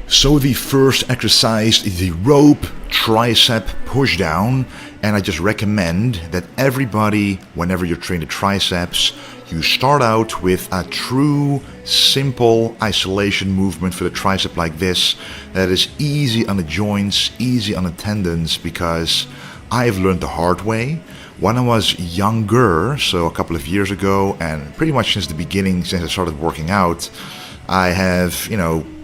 So the first exercise is the rope tricep pushdown, and I just recommend that everybody, whenever you're training the triceps, you start out with a true, simple isolation movement for the tricep like this, that is easy on the joints, easy on the tendons, because I've learned the hard way. When I was younger, so a couple of years ago, and pretty much since the beginning, since I started working out, I have,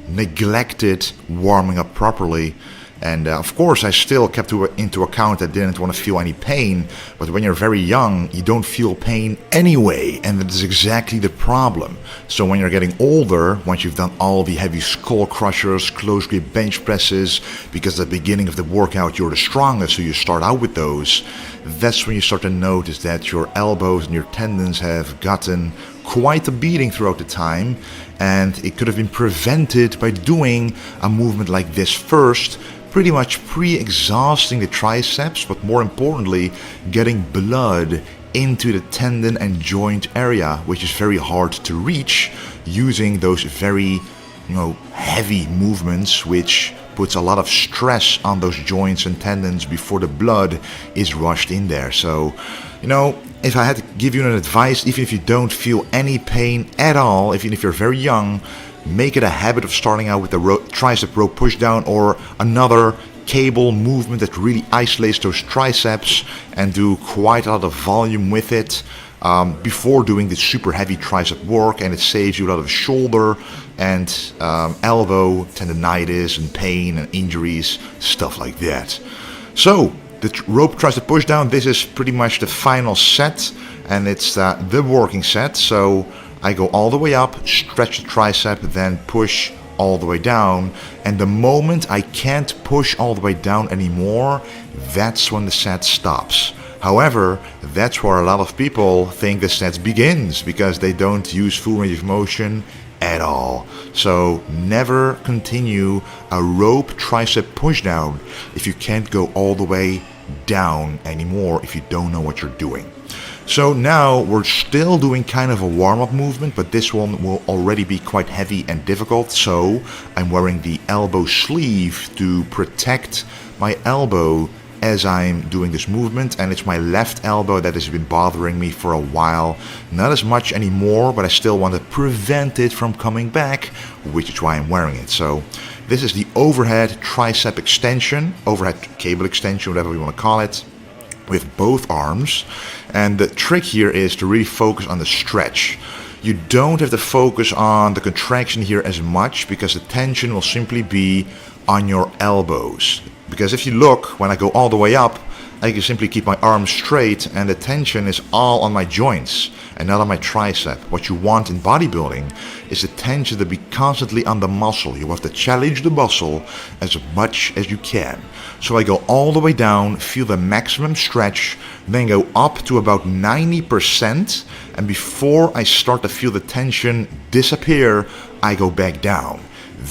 neglected warming up properly. And of course, I still kept into account that I didn't want to feel any pain. But when you're very young, you don't feel pain anyway. And that is exactly the problem. So when you're getting older, once you've done all the heavy skull crushers, close grip bench presses, because at the beginning of the workout, you're the strongest, so you start out with those. That's when you start to notice that your elbows and your tendons have gotten quite a beating throughout the time. And it could have been prevented by doing a movement like this first, pretty much pre-exhausting the triceps, but more importantly, getting blood into the tendon and joint area, which is very hard to reach using those very, heavy movements, which puts a lot of stress on those joints and tendons before the blood is rushed in there. So, if I had to give you an advice, even if you don't feel any pain at all, even if you're very young, make it a habit of starting out with the tricep rope pushdown or another cable movement that really isolates those triceps, and do quite a lot of volume with it before doing the super heavy tricep work, and it saves you a lot of shoulder and elbow tendonitis and pain and injuries, stuff like that. So the rope tricep pushdown, this is pretty much the final set, and it's the working set. So I go all the way up, stretch the tricep, then push all the way down. And the moment I can't push all the way down anymore, that's when the set stops. However, that's where a lot of people think the set begins, because they don't use full range of motion at all. So never continue a rope tricep pushdown if you can't go all the way down anymore, if you don't know what you're doing. So now we're still doing kind of a warm-up movement, but this one will already be quite heavy and difficult. So I'm wearing the elbow sleeve to protect my elbow as I'm doing this movement, and it's my left elbow that has been bothering me for a while. Not as much anymore, but I still want to prevent it from coming back, which is why I'm wearing it. So this is the overhead tricep extension, overhead cable extension, whatever we want to call it, with both arms. And the trick here is to really focus on the stretch. You don't have to focus on the contraction here as much, because the tension will simply be on your elbows. Because if you look, when I go all the way up, I can simply keep my arms straight, and the tension is all on my joints and not on my tricep. What you want in bodybuilding is the tension to be constantly on the muscle. You have to challenge the muscle as much as you can. So I go all the way down, feel the maximum stretch, then go up to about 90%, and before I start to feel the tension disappear, I go back down.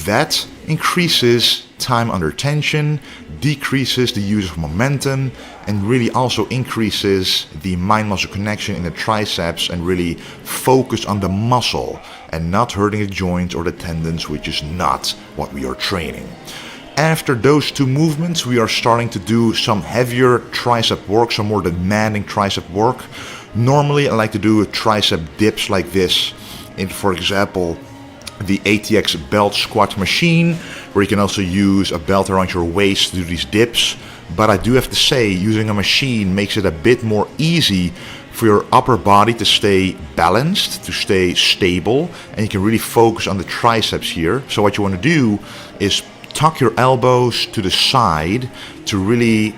That increases time under tension, decreases the use of momentum, and really also increases the mind-muscle connection in the triceps, and really focus on the muscle and not hurting the joints or the tendons, which is not what we are training. After those two movements, we are starting to do some heavier tricep work, some more demanding tricep work. Normally, I like to do tricep dips like this in, for example, the ATX belt squat machine, where you can also use a belt around your waist to do these dips. But I do have to say, using a machine makes it a bit more easy for your upper body to stay balanced, to stay stable, and you can really focus on the triceps here. So what you want to do is tuck your elbows to the side to really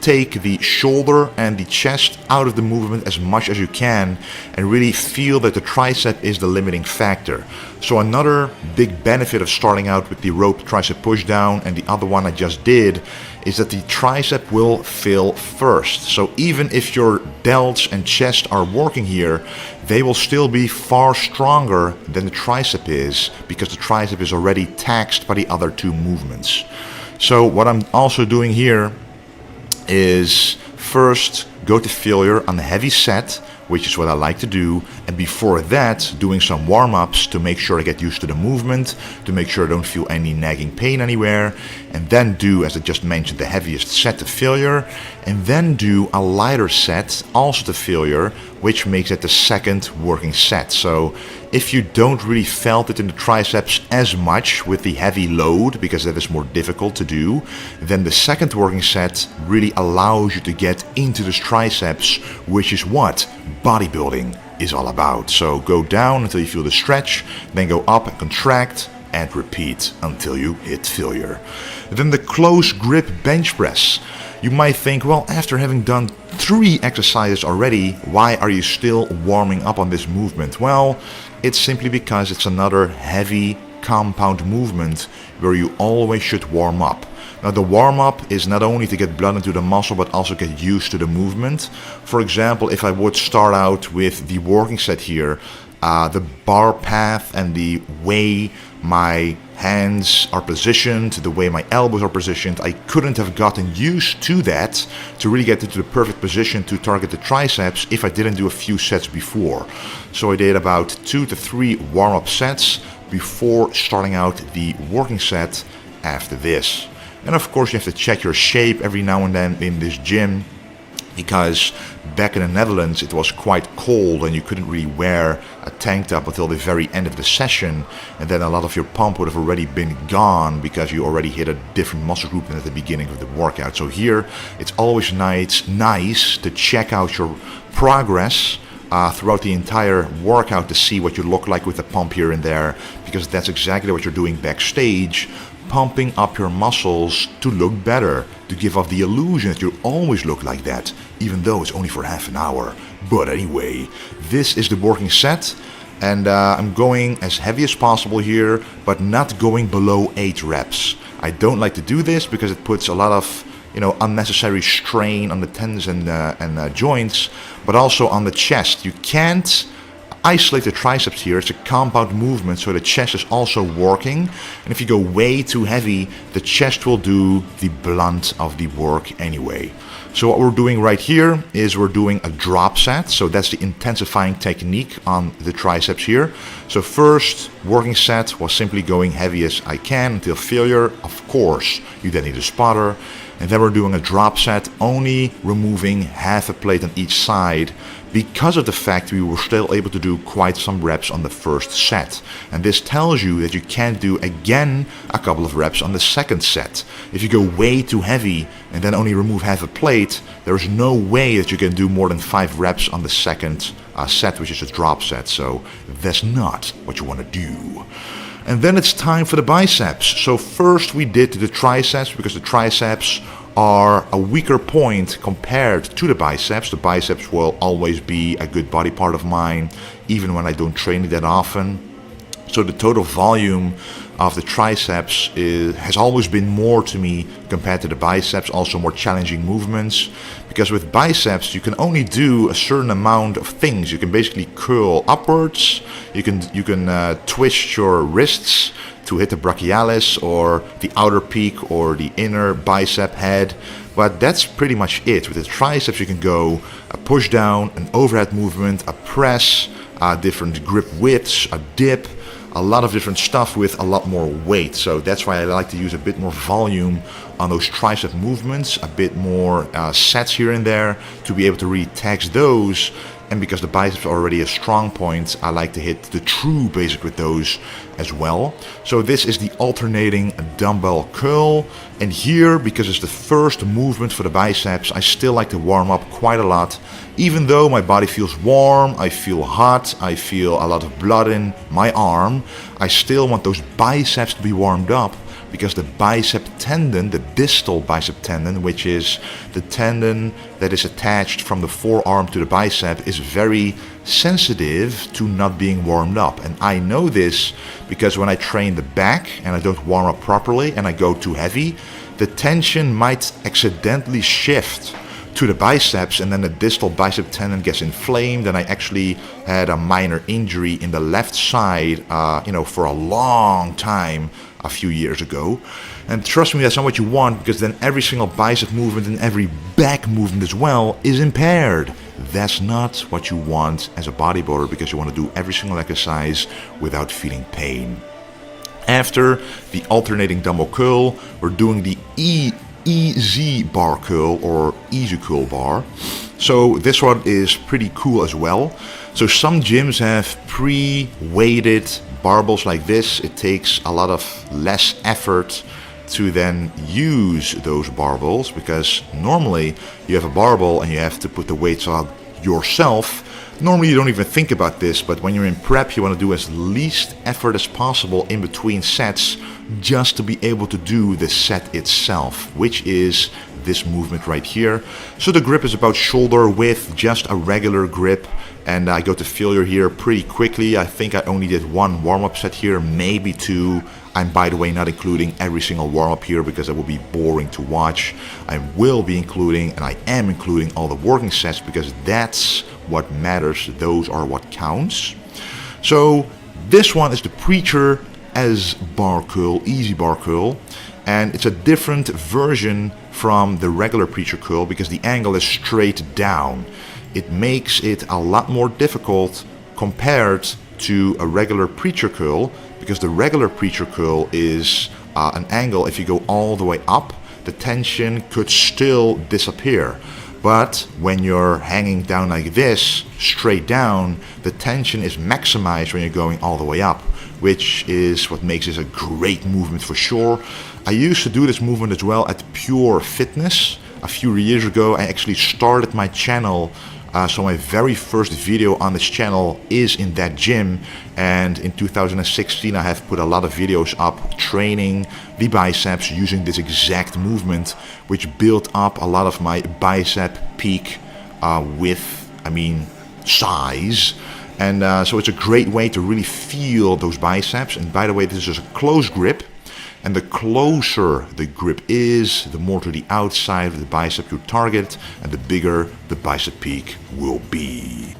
take the shoulder and the chest out of the movement as much as you can, and really feel that the tricep is the limiting factor. So another big benefit of starting out with the rope tricep pushdown and the other one I just did is that the tricep will fill first. So even if your delts and chest are working here, they will still be far stronger than the tricep is, because the tricep is already taxed by the other two movements. So what I'm also doing here is first go to failure on the heavy set which is what I like to do. And before that, doing some warm-ups to make sure I get used to the movement, to make sure I don't feel any nagging pain anywhere. And then do, as I just mentioned, the heaviest set to failure. And then do a lighter set, also to failure, which makes it the second working set. So if you don't really felt it in the triceps as much with the heavy load, because that is more difficult to do, then the second working set really allows you to get into this triceps, which is what bodybuilding is all about. So go down until you feel the stretch, then go up and contract, and repeat until you hit failure. Then the close grip bench press. You might think, well, after having done 3 exercises already, why are you still warming up on this movement? Well, it's simply because it's another heavy compound movement where you always should warm up. Now the warm-up is not only to get blood into the muscle, but also get used to the movement. For example, if I would start out with the working set here, the bar path and the way my hands are positioned, the way my elbows are positioned, I couldn't have gotten used to that to really get into the perfect position to target the triceps if I didn't do a few sets before. So I did about 2 to 3 warm-up sets before starting out the working set after this. And of course you have to check your shape every now and then in this gym, because back in the Netherlands it was quite cold and you couldn't really wear a tank top until the very end of the session, and then a lot of your pump would have already been gone because you already hit a different muscle group than at the beginning of the workout. So here it's always nice to check out your progress throughout the entire workout to see what you look like with the pump here and there, because that's exactly what you're doing backstage, pumping up your muscles to look better, to give off the illusion that you always look like that, even though it's only for half an hour. But anyway, this is the working set, and I'm going as heavy as possible here, but not going below 8 reps. I don't like to do this because it puts a lot of unnecessary strain on the tendons and joints, but also on the chest. You can't isolate the triceps here. It's a compound movement, so the chest is also working, and if you go way too heavy, the chest will do the blunt of the work anyway. So what we're doing right here is we're doing a drop set, so that's the intensifying technique on the triceps here. So first working set was simply going heavy as I can until failure. Of course you then need a spotter, and then we're doing a drop set, only removing half a plate on each side, because of the fact we were still able to do quite some reps on the first set. And this tells you that you can't do again a couple of reps on the second set. If you go way too heavy and then only remove half a plate, there is no way that you can do more than 5 reps on the second set, which is a drop set. So that's not what you want to do. And then it's time for the biceps. So first we did the triceps, because the triceps are a weaker point compared to the biceps. The biceps will always be a good body part of mine, even when I don't train it that often. So the total volume of the triceps has always been more to me compared to the biceps, also more challenging movements, because with biceps you can only do a certain amount of things. You can basically curl upwards, you can twist your wrists to hit the brachialis or the outer peak or the inner bicep head, but that's pretty much it. With the triceps you can go a push down, an overhead movement, a press, different grip widths, a dip, a lot of different stuff with a lot more weight. So that's why I like to use a bit more volume on those tricep movements, a bit more sets here and there to be able to really tax those. And because the biceps are already a strong point, I like to hit the true basic with those as well. So this is the alternating dumbbell curl. And here, because it's the first movement for the biceps, I still like to warm up quite a lot. Even though my body feels warm, I feel hot, I feel a lot of blood in my arm, I still want those biceps to be warmed up, because the bicep tendon, the distal bicep tendon, which is the tendon that is attached from the forearm to the bicep, is very sensitive to not being warmed up. And I know this because when I train the back and I don't warm up properly and I go too heavy, the tension might accidentally shift to the biceps, and then the distal bicep tendon gets inflamed, and I actually had a minor injury in the left side, for a long time a few years ago. And trust me, that's not what you want, because then every single bicep movement and every back movement as well is impaired. That's not what you want as a bodybuilder, because you want to do every single exercise without feeling pain. After the alternating dumbbell curl, we're doing the easy bar curl or easy curl bar. So this one is pretty cool as well. So some gyms have pre-weighted barbells like this. It takes a lot of less effort to then use those barbells, because normally you have a barbell and you have to put the weights on yourself. Normally you don't even think about this, but when you're in prep, you want to do as least effort as possible in between sets, just to be able to do the set itself, which is this movement right here. So the grip is about shoulder width, just a regular grip, and I go to failure here pretty quickly. I think I only did one warm-up set here, maybe two. I'm, by the way, not including every single warm-up here because it will be boring to watch. I will be including, and I am including, all the working sets, because that's what matters. Those are what counts. So this one is the preacher as bar curl, easy bar curl, and it's a different version from the regular preacher curl because the angle is straight down. It makes it a lot more difficult compared to a regular preacher curl, because the regular preacher curl is an angle. If you go all the way up, the tension could still disappear. But when you're hanging down like this, straight down, the tension is maximized when you're going all the way up, which is what makes this a great movement for sure. I used to do this movement as well at Pure Fitness. A few years ago, I actually started my channel. So my very first video on this channel is in that gym, and in 2016 I have put a lot of videos up training the biceps using this exact movement, which built up a lot of my bicep peak size. And so it's a great way to really feel those biceps. And by the way, this is a close grip. And the closer the grip is, the more to the outside of the bicep you target, and the bigger the bicep peak will be.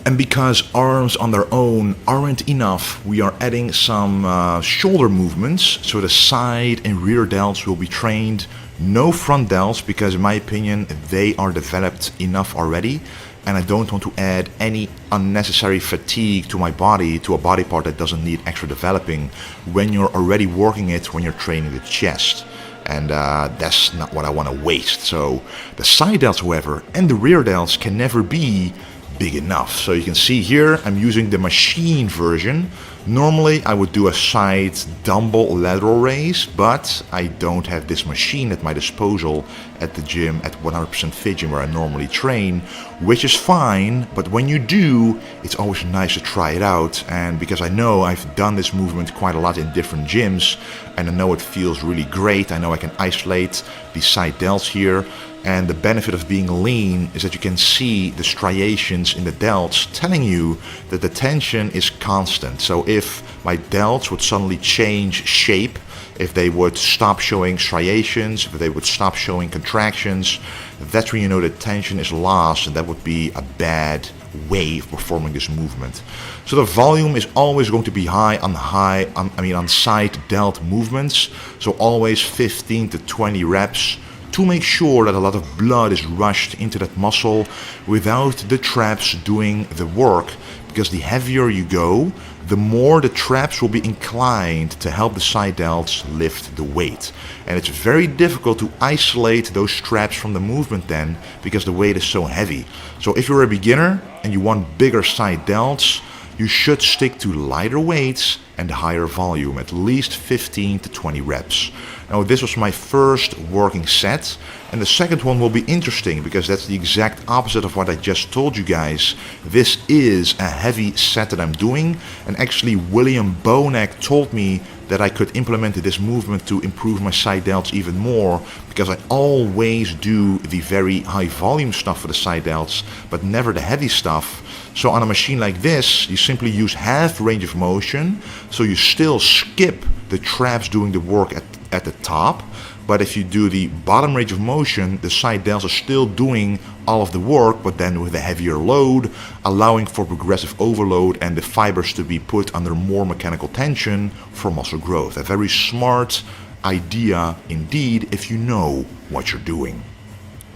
And because arms on their own aren't enough, we are adding some shoulder movements. So the side and rear delts will be trained. No front delts, because in my opinion, they are developed enough already. And I don't want to add any unnecessary fatigue to my body, to a body part that doesn't need extra developing when you're already working it when you're training the chest. And that's not what I want to waste. So the side delts, however, and the rear delts can never be big enough. So you can see here, I'm using the machine version. Normally I would do a side dumbbell lateral raise, but I don't have this machine at my disposal at the gym, at 100% Fit Gym where I normally train, which is fine, but when you do, it's always nice to try it out. And because I know I've done this movement quite a lot in different gyms, and I know it feels really great. I know I can isolate the side delts here. And the benefit of being lean is that you can see the striations in the delts telling you that the tension is constant. So if my delts would suddenly change shape, if they would stop showing striations, if they would stop showing contractions, that's when you know the tension is lost, and that would be a bad way of performing this movement. So the volume is always going to be high on side delt movements. So always 15 to 20 reps. To make sure that a lot of blood is rushed into that muscle without the traps doing the work, because the heavier you go, the more the traps will be inclined to help the side delts lift the weight. And it's very difficult to isolate those traps from the movement then, because the weight is so heavy. So if you're a beginner and you want bigger side delts, you should stick to lighter weights and higher volume, at least 15 to 20 reps. Now this was my first working set, and the second one will be interesting because that's the exact opposite of what I just told you guys. This is a heavy set that I'm doing, and actually William Bonek told me that I could implement this movement to improve my side delts even more, because I always do the very high volume stuff for the side delts, but never the heavy stuff. So on a machine like this, you simply use half range of motion, so you still skip the traps doing the work at the top, but if you do the bottom range of motion, the side delts are still doing all of the work, but then with a heavier load, allowing for progressive overload and the fibers to be put under more mechanical tension for muscle growth. A very smart idea indeed if you know what you're doing.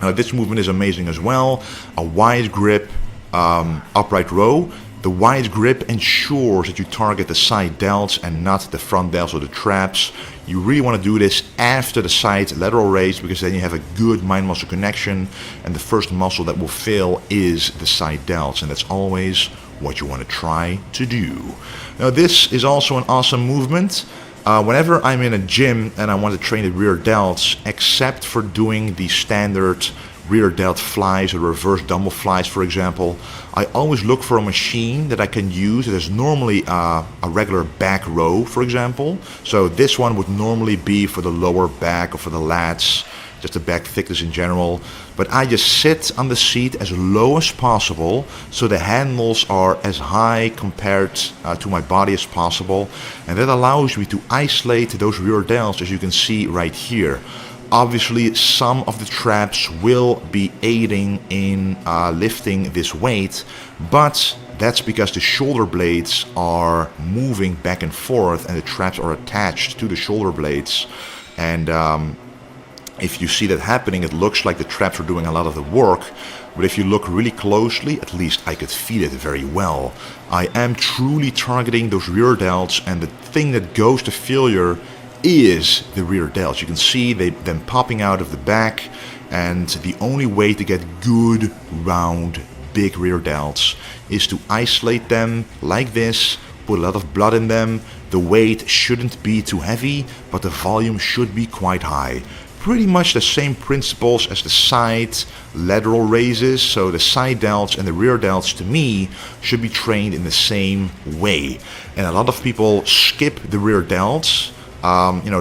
This movement is amazing as well. A wide grip upright row. The wide grip ensures that you target the side delts and not the front delts or the traps. You really want to do this after the side lateral raise, because then you have a good mind-muscle connection, and the first muscle that will fail is the side delts, and that's always what you want to try to do. Now this is also an awesome movement. Whenever I'm in a gym and I want to train the rear delts, except for doing the standard rear delt flies or reverse dumbbell flies, for example, I always look for a machine that I can use that is normally a regular back row, for example. So this one would normally be for the lower back or for the lats, just the back thickness in general. But I just sit on the seat as low as possible, so the handles are as high compared to my body as possible, and that allows me to isolate those rear delts, as you can see right here. Obviously, some of the traps will be aiding in lifting this weight, but that's because the shoulder blades are moving back and forth and the traps are attached to the shoulder blades. And if you see that happening, it looks like the traps are doing a lot of the work. But if you look really closely, at least I could feel it very well. I am truly targeting those rear delts, and the thing that goes to failure is the rear delts. You can see them popping out of the back, and the only way to get good, round, big rear delts is to isolate them like this, put a lot of blood in them. The weight shouldn't be too heavy, but the volume should be quite high. Pretty much the same principles as the side lateral raises, so the side delts and the rear delts to me should be trained in the same way. And a lot of people skip the rear delts.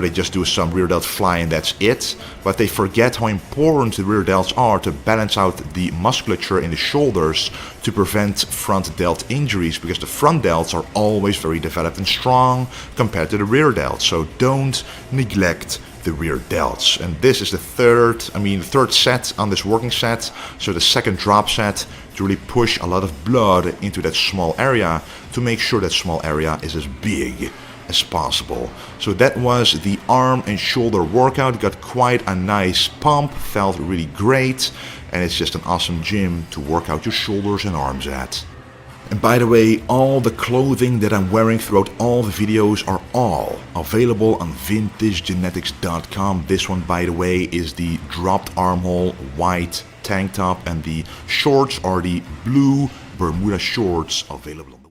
They just do some rear delt fly and that's it, but they forget how important the rear delts are to balance out the musculature in the shoulders to prevent front delt injuries, because the front delts are always very developed and strong compared to the rear delts. So don't neglect the rear delts. And this is the third set on this working set, so the second drop set, to really push a lot of blood into that small area to make sure that small area is as big as possible. So that was the arm and shoulder workout. Got quite a nice pump, felt really great, and it's just an awesome gym to work out your shoulders and arms at. And by the way, all the clothing that I'm wearing throughout all the videos are all available on vintagegenetics.com. This one, by the way, is the dropped armhole white tank top, and the shorts are the blue Bermuda shorts available.